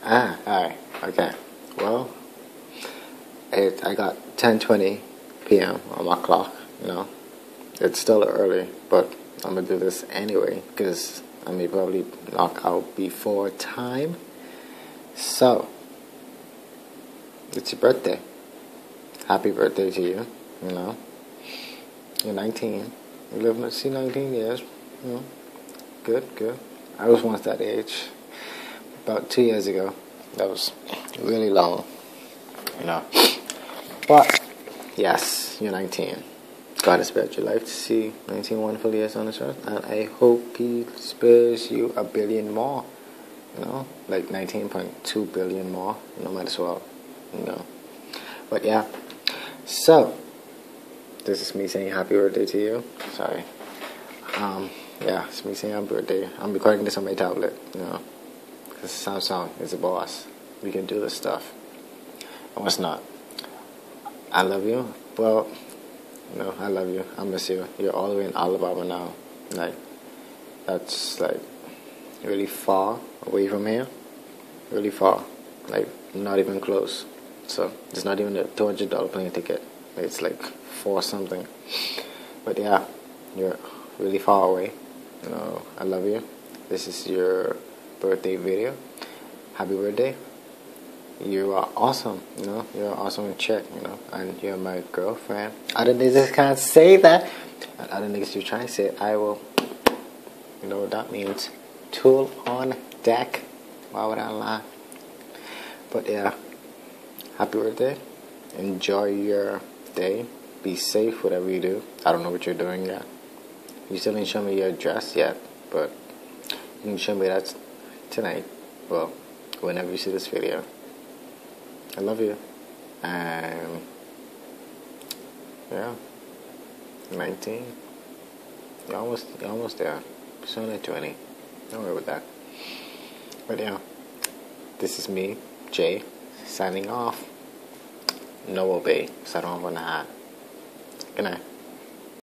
Alright, okay. Well, I got 10:20 p.m. on my clock, you know. It's still early, but I'm gonna do this anyway, because I may probably knock out before time. So, it's your birthday. Happy birthday to you, you know. You're 19. You live to see 19 years, you know. Good. I was once that age. About 2 years ago. That was really long, you know. But, yes, you're 19. God has spared your life to see 19 wonderful years on this earth. And I hope He spares you a billion more. You know, like 19.2 billion more. No might as well, you know. But yeah. So, this is me saying happy birthday to you. Sorry. Yeah, it's me saying happy birthday. I'm recording this on my tablet, you know. Because Samsung is a boss. We can do this stuff. And what's not? I love you. Well, no, I love you. I miss you. You're all the way in Alabama now. Like, that's like really far away from here. Really far. Like, not even close. So, it's not even a $200 plane ticket. It's like $4 something. But yeah, you're really far away. You know, I love you. This is your birthday video. Happy birthday. You are awesome, you know. You're an awesome chick, you know. And you're my girlfriend. Other niggas can't say that. And other niggas you try to say it, I will. You know what that means. Tool on deck. Why would I lie? But yeah, happy birthday. Enjoy your day. Be safe, whatever you do. I don't know what you're doing yet. You still didn't show me your address yet, but you can show me that tonight. Well, whenever you see this video. I love you. And yeah, 19. You're almost there. Soon at 20. Don't worry about that. But yeah, this is me, Jay, signing off. No obey, so I don't have one to hide. Good night.